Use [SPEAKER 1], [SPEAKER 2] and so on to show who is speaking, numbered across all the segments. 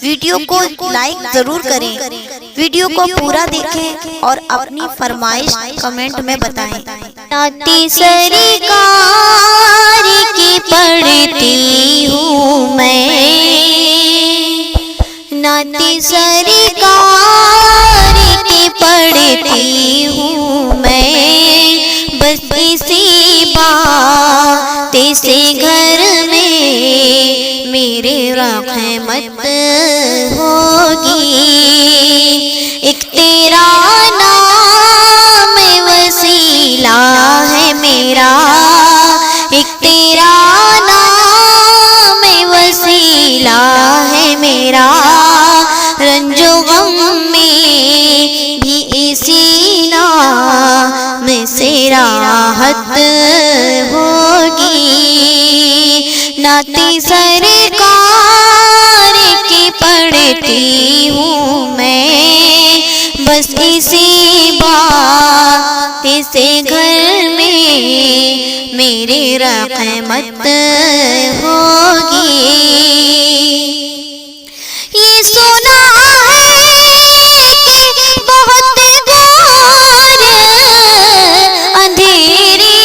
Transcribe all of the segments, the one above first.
[SPEAKER 1] Video کو like ضرور کریں، ویڈیو کو پورا دیکھیں اور اپنی فرمائش کمنٹ میں بتائیں۔
[SPEAKER 2] نعت سرکار کی پڑھتی ہوں میں، نعت سرکار کی پڑھتی ہوں میں، بس اسی بات سے گھر میں میرے رحمت ہوگی۔ ایک تیرا نام وسیلہ ہے میرا، ایک تیرا نام وسیلہ ہے میرا، رنج و غم میں بھی اسی نام سے راحت ہوگی۔ نعت سرکار کی پڑھتی ہوں میں، بس اسی بات سے گھر میں میری رحمت ہوگی۔ یہ سنا ہے کہ بہت گھور اندھیری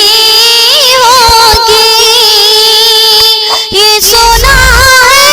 [SPEAKER 2] ہوگی، یہ سنا ہے۔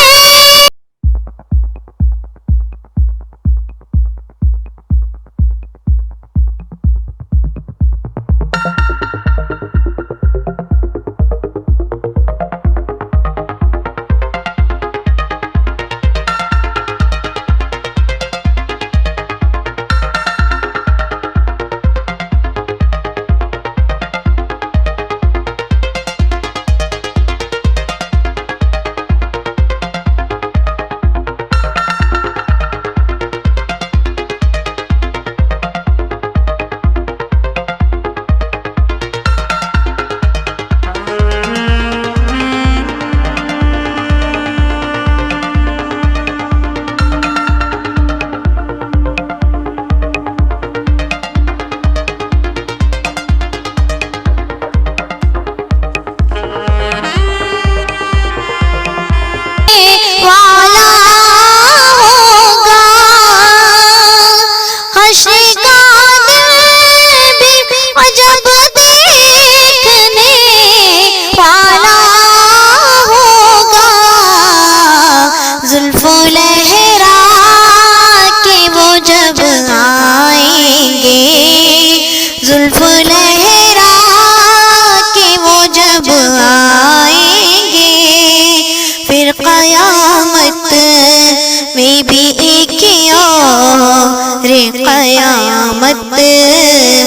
[SPEAKER 2] قیامت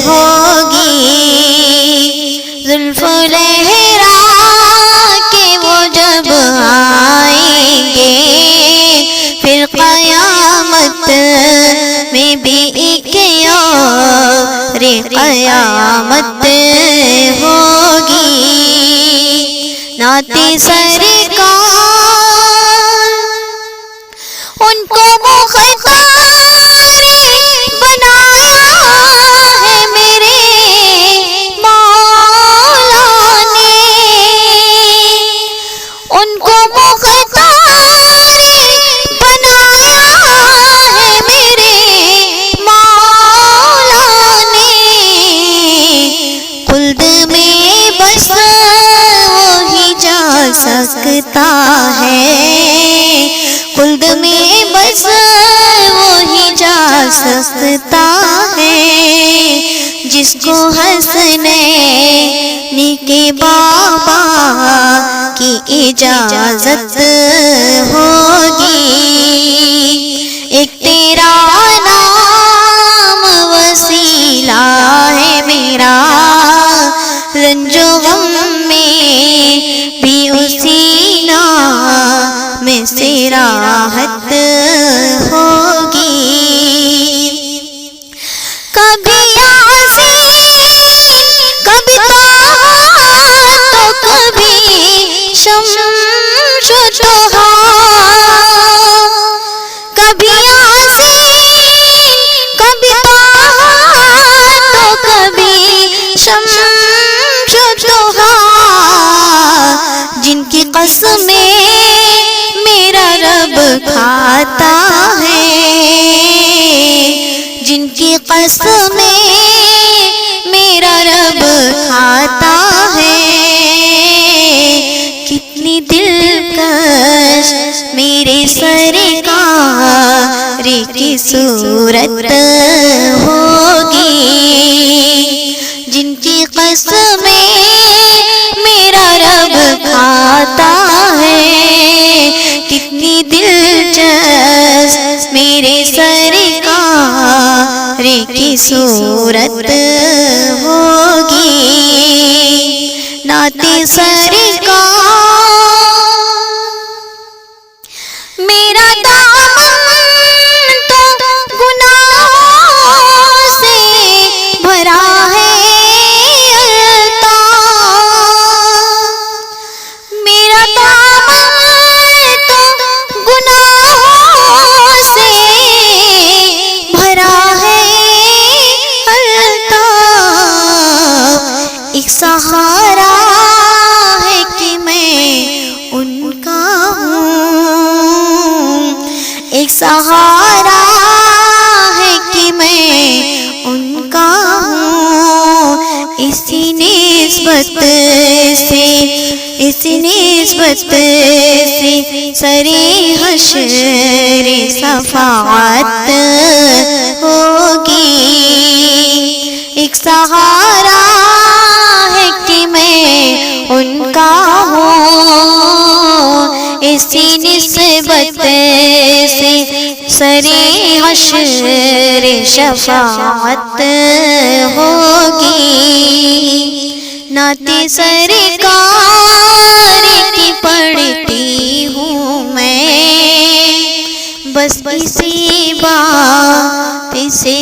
[SPEAKER 2] ہوگی، زلف لہرا کے وہ جب آئیں گے، پھر قیامت میں بھی ایک اور قیامت ہوگی۔ نعت سرکار ان کو مختار بنایا ہے میرے مولا نے، ان کو مختار بنایا ہے میرے مولا نے، خلد میں بس وہی جا سکتا ہے، خلد میں بس وہی جا سکتا ہے، جس کو حسنین کے بابا کی اجازت ہوگی۔ ایک تیرا نام وسیلہ ہے میرا، رنج و غم میں بھی اسی نام سے راحت ہوگی۔ کبھی یاسین کبھی طٰہٰ تو کبھی شمس و ضحیٰ، کبھی یاسین کبھی طٰہٰ تو کبھی شمس و ضحیٰ، جن کی قسمیں میرا رب کھا کھاتا ہے، جن کی قسمیں میرا رب کھاتا ہے، کتنی دلکش میرے سرکار کی صورت ہوگی، جن کی قسمیں میرا رب کھاتا ہے، کتنی دلچسپ میرے سرکار کی صورت ہوگی، نعت سرکار میرا دامن تو گناہوں سے بھرا ہے الطاف، میرا دامن تو گناہوں سے بھرا ہے الطاف، ایک سہارا ہے کہ میں ان کا ہوں، ایک سہارا ہے کہ میں ان کا ہوں، اسی نسبت سے سرے حشر صفاعت ہوگی، ایک سہارا ہے کہ میں ان کا ہوں، اسی نسبت سے سرے حشر شفاعت ہوگی، نعت سرکار کی پڑھتی ہوں میں، بس اسی بات سے